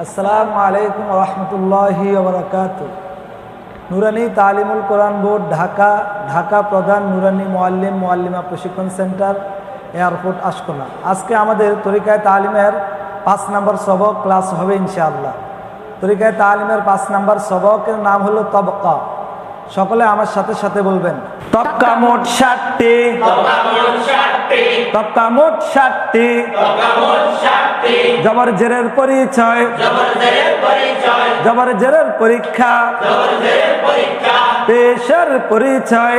আসসালামু আলাইকুম রহমতুল্লাহি ওয়া বারাকাতুহু। নুরানি তালিমুল কোরআন বোর্ড ঢাকা, ঢাকা প্রধান নুরানি মুআল্লিম মুআল্লিমা প্রশিক্ষণ সেন্টার, এয়ারপোর্ট আশকোনা। আজকে আমাদের তরিকায়ে তালিমের 5 নম্বর সবক ক্লাস হবে ইনশাআল্লাহ। তরিকায়ে তালিমের 5 নম্বর সবকের নাম হলো তবকা। সকলে আমার সাথে সাথে বলবেন, তবকা মোট 60টি, তবকা মোট 60টি, জবর জেরের পরিচয়, জবর জেরের পরীক্ষা, পেশের পরিচয়,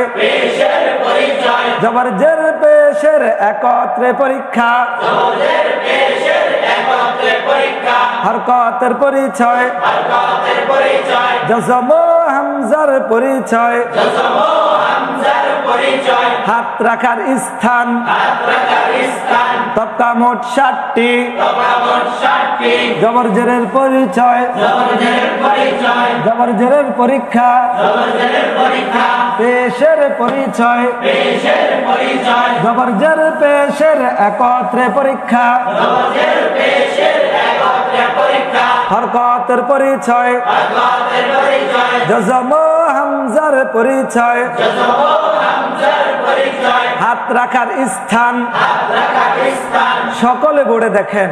জবর জের পেশের একত্রে পরীক্ষা, হরকতের পরিচয়, জজম হামজার পরিচয়, হাত রাখার স্থান, তবকা মোট 60টি, জবর জেরের পরিচয়, জবর জেরের পরীক্ষা, পেশের পরিচয়, জবর জের পেশের একত্রে পরীক্ষা, হরকতের পরিচয়, জজম হামজার পরিচয়, হাত রাখার স্থান। সকলে বোর্ডে দেখেন।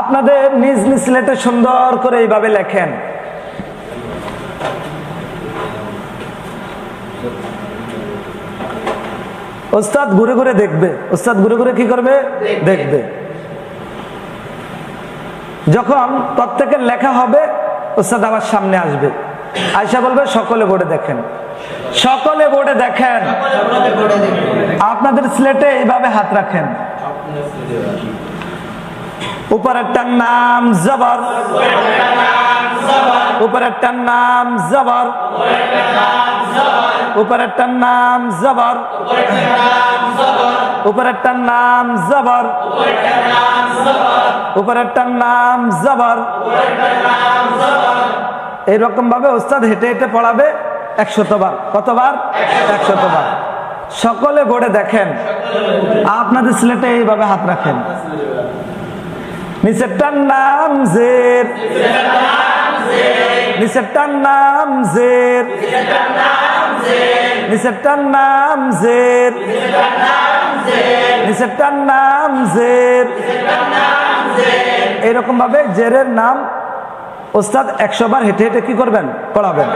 আপনাদের নিজ নিজ স্লেটে সুন্দর করে এইভাবে লেখেন। ওস্তাদ ঘুরে ঘুরে দেখবে। ওস্তাদ ঘুরে ঘুরে কি করবে? দেখবে। যখন প্রত্যেকের লেখা হবে ওস্তাদ আমার সামনে আসবে, আয়শা বলবে সকলে বোর্ডে দেখেন, সকলে বোর্ডে দেখেন। আপনাদের স্লেটে এইভাবে হাত রাখেন। উপরেরটার নাম জবর, উপরেরটার নাম জবর, উপরেরটার নাম জবর, উপরেরটার নাম জবর, উপরেরটার নাম জবর। এইরকম ভাবে ওস্তাদ হেঁটে হেঁটে পড়াবে 100 বার। কতবার? 100 বার। সকলে বোর্ডে দেখেন। আপনাদের স্লেটে এইভাবে হাত রাখেন। নিচেরটার নাম জের, নিচেরটার নাম জের, নিচেরটার নাম জের, নিচেরটার নাম জের। এইরকম ভাবে জেরের নাম ওস্তাদ 100 বার হেঁটে হেঁটে কি করবেন? পড়াবেন।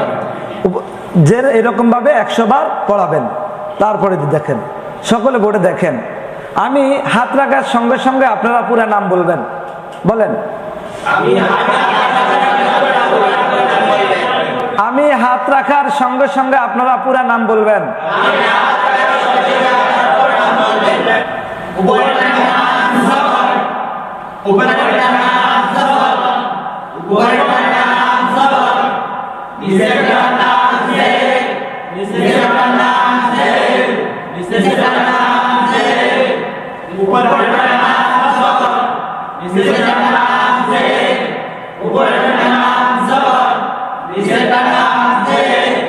জের এরকম ভাবে 100 বার পড়াবেন। তারপরে দেখেন, সকলে বোর্ডে দেখেন। আমি হাত রাখার সঙ্গে সঙ্গে আপনারা পুরো নাম বলবেন। বলেন, আমি হাত রাখার সঙ্গে সঙ্গে আপনারা পুরো নাম বলবেন।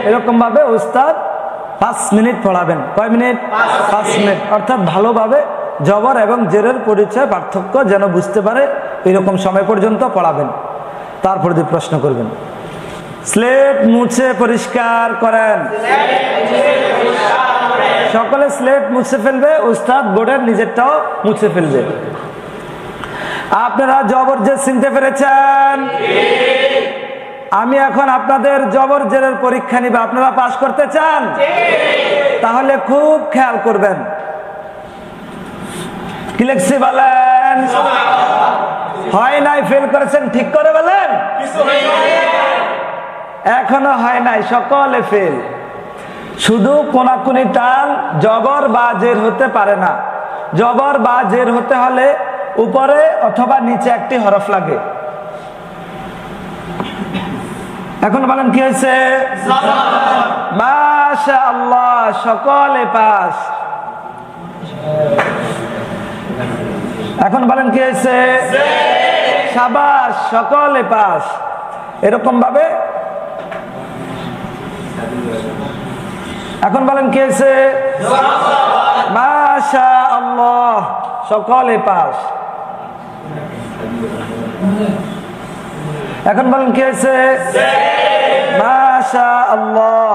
এরকম ভাবে উস্তাদ 5 মিনিট পড়াবেন। কয় মিনিট? 5 মিনিট। অর্থাৎ ভালোভাবে জবর এবং জেরের পরিচয় পার্থক্য যেন বুঝতে পারে, এরকম সময় পর্যন্ত পড়াবেন। তারপর দিয়ে প্রশ্ন করবেন। স্লেট মুছে পরিষ্কার করেন। সকলে স্লেট মুছে ফেলবে, উস্তাদ বোর্ডের নিজেরটাও মুছে ফেলবে। আপনারা জবর জের চিনতে পেরেছেন? আমি এখন আপনাদের জবর জেরের পরীক্ষা নিব। আপনারা পাস করতে চান? তাহলে খুব খেয়াল করবেন। কি লিখছি বলেন? হয় নাই, ফেল করেছেন, ঠিক করে বলেন। এখনো হয় নাই, সকলে ফেল। শুধু কোনাকুনি টান জবর বা জের হতে পারে না। জবর বা জের হতে হলে উপরে অথবা নিচে একটি হরফ লাগে। এখন বলেন কি হয়েছে? মাশাআল্লাহ, সকলে পাস। এখন বলেন কি হয়েছে? শাবাশ, সকলে পাস। এরকম ভাবে এখন বলেন কি হয়েছে? সকলে পাস। এখন বলেন কি হয়েছে? মাশাআল্লাহ।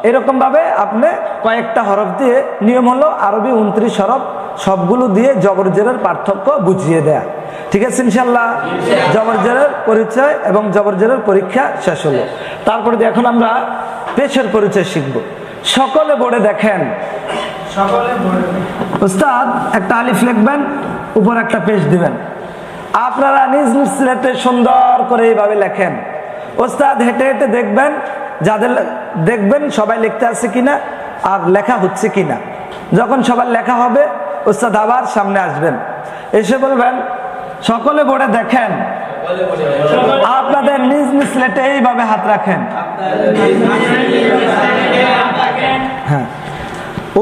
এরকম ভাবে আপনি কয়েকটা হরফ দিয়ে, নিয়ম হলো আরবি 29 হরফ, সবগুলো দিয়ে জবর জেরের পার্থক্য বুঝিয়ে দেয়া। ঠিক আছে ইনশাআল্লাহ? জবর জেরের পরিচয় এবং জবর জেরের পরীক্ষা শেষ হলো। তারপরে এখন আমরা পেশের পরিচয় শিখব। সকলে বোর্ডে দেখেন। উস্তাদ একটা আলিফ লিখবেন, উপর একটা পেশ দিবেন। আপনারা নিজ নিজ স্লেটে সুন্দর করে এইভাবে লেখেন। ওস্তাদ হেঁটে হেঁটে দেখবেন, যাদের দেখবেন সবাই লিখতে আছে কিনা আর লেখা হচ্ছে কিনা। যখন সবার লেখা হবে ওস্তাদ আবার সামনে আসবেন, এসে বলবেন সকলে বোর্ডে দেখেন। আপনাদের নিজ নিজ স্লেটে এইভাবে হাত রাখেন। হ্যাঁ,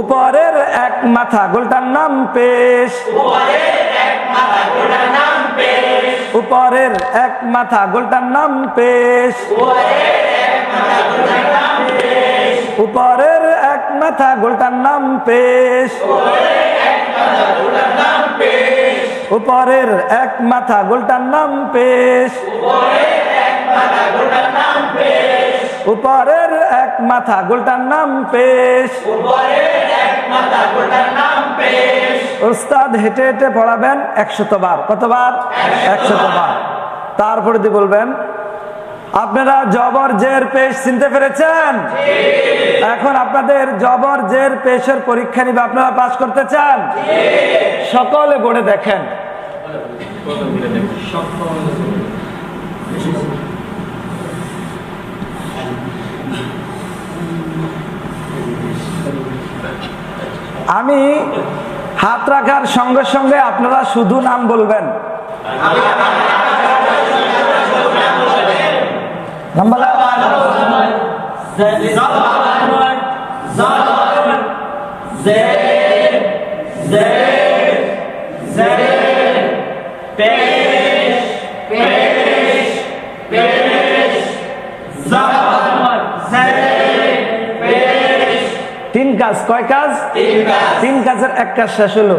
উপরের এক মাথা গোলটার নাম পেশ। উপরের এক মাথা গোলটার নাম পেশ। উপরের এক মাথা গোলটার নাম পেশ। উপরের এক মাথা গোলটার নাম পেশ। উপরের এক মাথা গোলটার নাম পেশ। উস্তাদ হেঁটে হেঁটে পড়াবেন 100 বার। কতবার? 100 বার। তারপরে দিয়ে বলবেন আপনারা জবর জের পেশ চিনতে পেরেছেন? এখন আপনাদের জবর জের পেশের পরীক্ষা নিবে। আপনারা পাস করতে চান? সকলে বোর্ডে দেখেন। আমি হাত রাখার সঙ্গে সঙ্গে আপনারা শুধু নাম বলবেন। নাম বলা তিন কাজ। কয় কাজ? তিন কাজের এক কাজ শেষ হলো।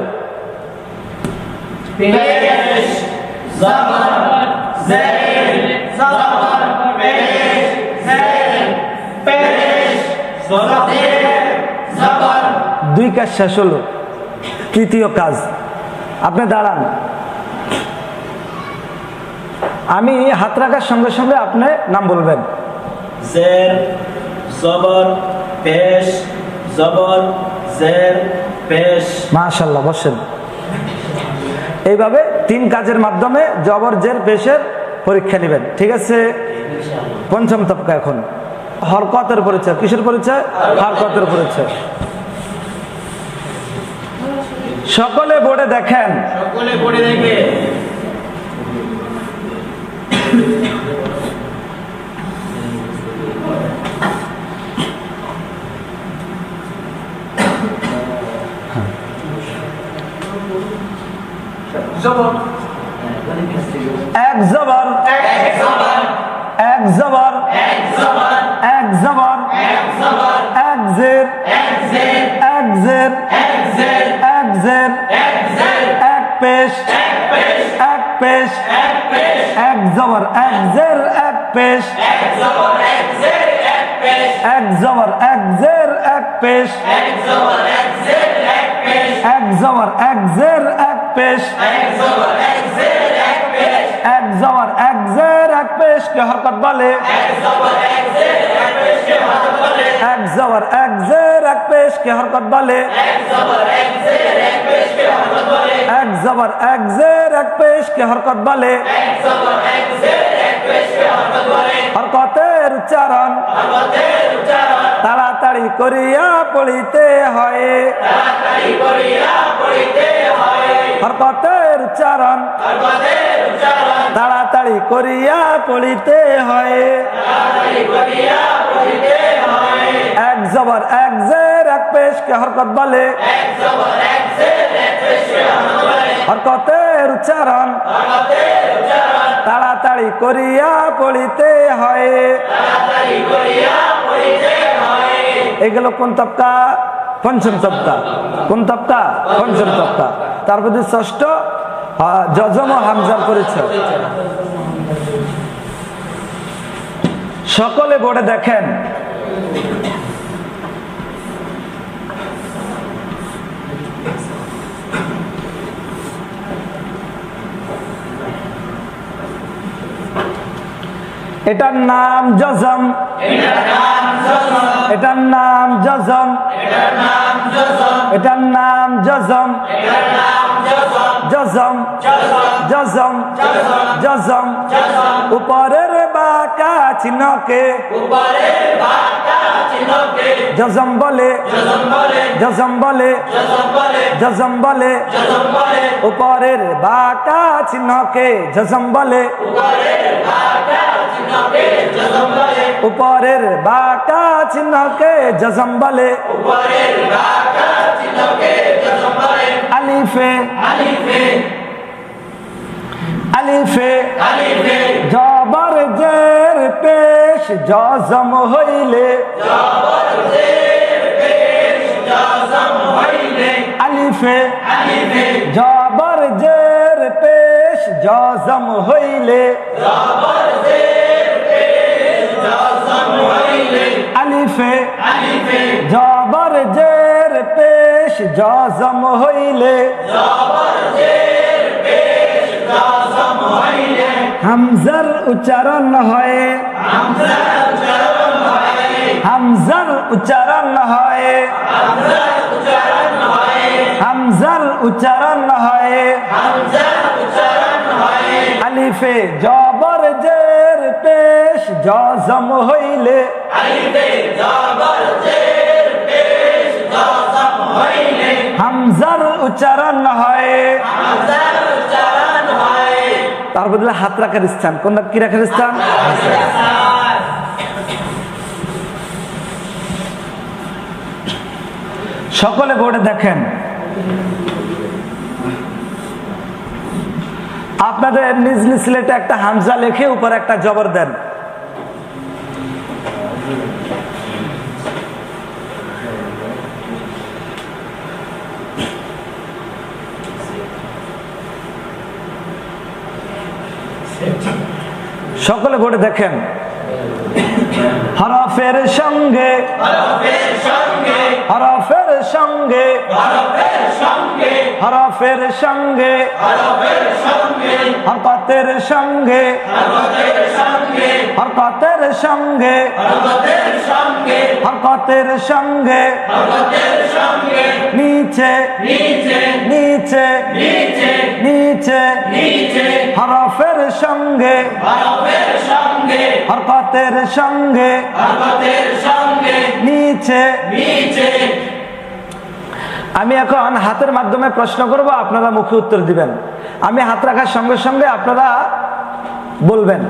দুই কাজ শেষ হলো। তৃতীয় কাজ, আপনি দাঁড়ান। আমি হাত রাখার সঙ্গে সঙ্গে আপনি নাম বলবেন। জের, জবর, পেশ, জবর, জের, পেশ। মাশাআল্লাহ, বসেন। এইভাবে তিন কাজের মাধ্যমে জবর জের পেশের পরীক্ষা নেবেন। ঠিক আছে? পঞ্চম তবকা এখন হরকতের পরিচয়। কিসের পরিচয়? হরকতের পরিচয়। সকলে বোর্ডে দেখেন। সকলে পড়ে দেখে। এক জবর, এক জবর, এক জবর, এক জবর, এক জবর, এক জের, এক জের, এক জের, এক জের, এক জের, এক জের, এক পেশ, এক পেশ, এক পেশ, এক পেশ, এক জবর, এক জের, এক পেশ, এক জবর, এক জের, এক পেশ, এক জবর, এক জের, এক পেশ, এক জবর, এক জের, এক পেশ, এক জবর, এক জের, এক পেশ, এক জবর, এক জের, এক পেশ, এক জবর, এক জের, এক পেশ কে হরকত বলে। এক জবর, এক জের, এক পেশ কে হরকত বলে। এক জবর, এক জের, এক পেশ কে হরকত বলে। এক জবর, এক জের, এক পেশ কে হরকত বলে। এক জবর, এক জের, এক পেশ কে হরকত বলে। এক জবর, এক জের, এক পেশ কে হরকত বলে। হরকতের উচ্চারণ, হরকতের উচ্চারণ তাড়াতাড়ি করিয়া পড়িতে হয়। তাড়াতাড়ি করিয়া পড়িতে হয়। হরকতের উচ্চারণ, হরকতের উচ্চারণ তাড়াতাড়ি করিয়া পড়িতে হয়। তাড়াতাড়ি করিয়া পড়িতে হয়। এক জবর, এক জের, এক পেশ কে হরকত বলে। এক জবর, এক জের, এক পেশ কে হরকত বলে। হরকতের উচ্চারণ, হরকতের উচ্চারণ তাড়াতাড়ি করিয়া পড়িতে হয়। তাড়াতাড়ি করিয়া পড়িতে হয়। এগুলো কোন তবকা? পঞ্চম তবকা। কোন তবকা? পঞ্চম তবকা। তারপর ষষ্ঠ জজম ও হামজার পরিচয়। সকলে বোর্ডে দেখেন, এটার নাম জজম, এটার নাম জজম, এটার নাম জজম, জজম জজম জজম। উপরের বাঁকা চিহ্নকে জজম বলে, জজম বলে, জজম বলে। উপরের বাঁকা চিহ্নকে জজম বলে, উপরের বাঁকা চিহ্নকে জজম বলে। আলিফে আলিফে জবর জের পেশ জজম হইলে, আলিফে জবর জের পেশ জজম হইলে, আলিফে জবর জের পেশ জজম হইলে, হামজার উচ্চারণ হয়, হামজার উচ্চারণ হয়, হামজার উচ্চারণ হয়। আলিফে জবর জের পেশ জজম হইলে, হামজার উচ্চারণ হয়। তার বদলে হাত রাখার স্থান কোনটা, কি রাখার স্থান? সকলে বোর্ডে দেখেন, আপনাদের নিজ নিজ স্লেটে একটা হামজা লিখে উপরে একটা জবর দেন। সকলে বোর্ডে দেখেন, হরফের সঙ্গে, হরফের সঙ্গে, হরফের সঙ্গে, হরফের সঙ্গে, হরকতের সঙ্গে, হরকতের সঙ্গে, হরকতের সঙ্গে, নিচে নিচে নিচে, হরফের সঙ্গে, হরকতের সঙ্গে, নিচে। আমি এখন হাতের মাধ্যমে প্রশ্ন করব, আপনারা মুখে উত্তর দিবেন। আমি হাত রাখার সঙ্গে সঙ্গে আপনারা বলবেন।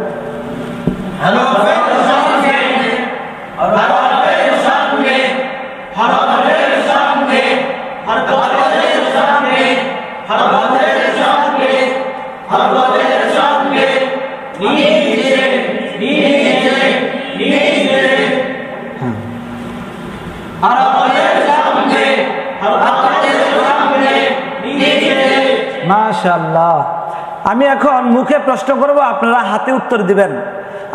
মাশাআল্লাহ। আমি এখন মুখে প্রশ্ন করব, আপনারা হাতে উত্তর দিবেন।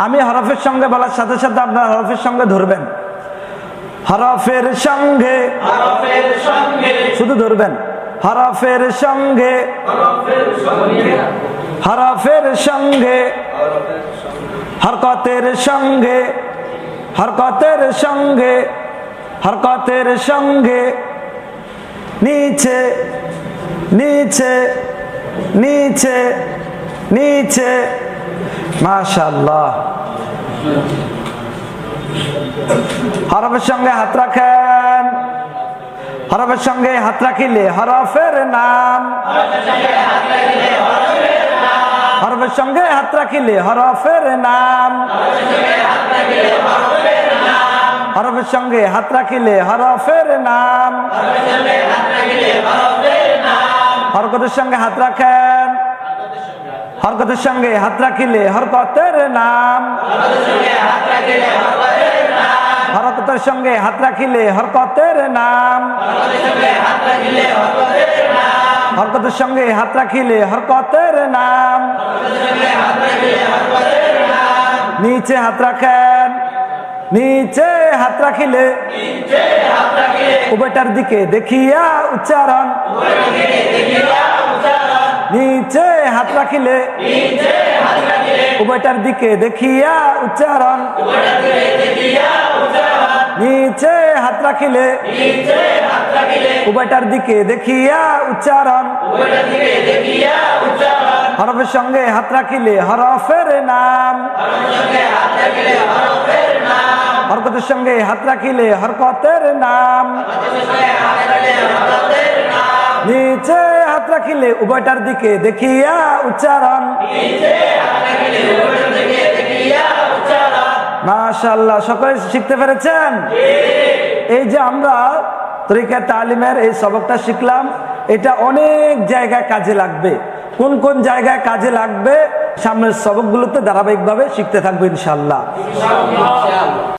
আমি হরফের সঙ্গে বলার সাথে সাথে আপনারা হরফের সঙ্গে ধরবেন। হরফের সঙ্গে, শুধু ধরবেন। হরফের সঙ্গে, হরফের সঙ্গে, হরকতের সঙ্গে, হরকতের সঙ্গে, হরকতের সঙ্গে, নিচে নিচে নিচে নিচে। মাশাআল্লাহ। হরফের সঙ্গে হাত রাখেন। হরফের সঙ্গে হাত রাখিলে হরফের নাম, হরফের সঙ্গে হাত রাখিলে হরফের নাম, হরফের সঙ্গে হাত রাখিলে হরফের নাম। হরকতের সঙ্গে হাত রাখেন। হরকতের সঙ্গে হাত রাখিলে হরকতের নাম, হরকতের সঙ্গে হাত রাখিলে হরকতের নাম। হরকতের সঙ্গে হাত রাখিলে হরকতের নাম। নিচে হাত রাখেন, নিচে হাত রাখিলে উভয়টার দিকে দেখিয়া উচ্চারণ। নিচে হাত রাখিলে উভয়টার দিকে দেখিয়া উচ্চারণ। নিচে হাত রাখিলে উভয়টার দিকে দেখিয়া উচ্চারণ। হরফের সঙ্গে হাত রাখিলে হরফের নাম। হরকতের সঙ্গে হাত রাখিলে হরকতের নাম। নিচে হাত রাখিলে উভয়টার দিকে দেখিয়া উচ্চারণ। মাশাআল্লাহ, সকলে শিখতে পেরেছেন? এই যে আমরা তরিকা তালিমের এই সবকটা শিখলাম, এটা অনেক জায়গায় কাজে লাগবে। কোন কোন জায়গায় কাজে লাগবে সামনের সবকগুলোতে ধারাবাহিকভাবে শিখতে থাকবো ইনশাআল্লাহ।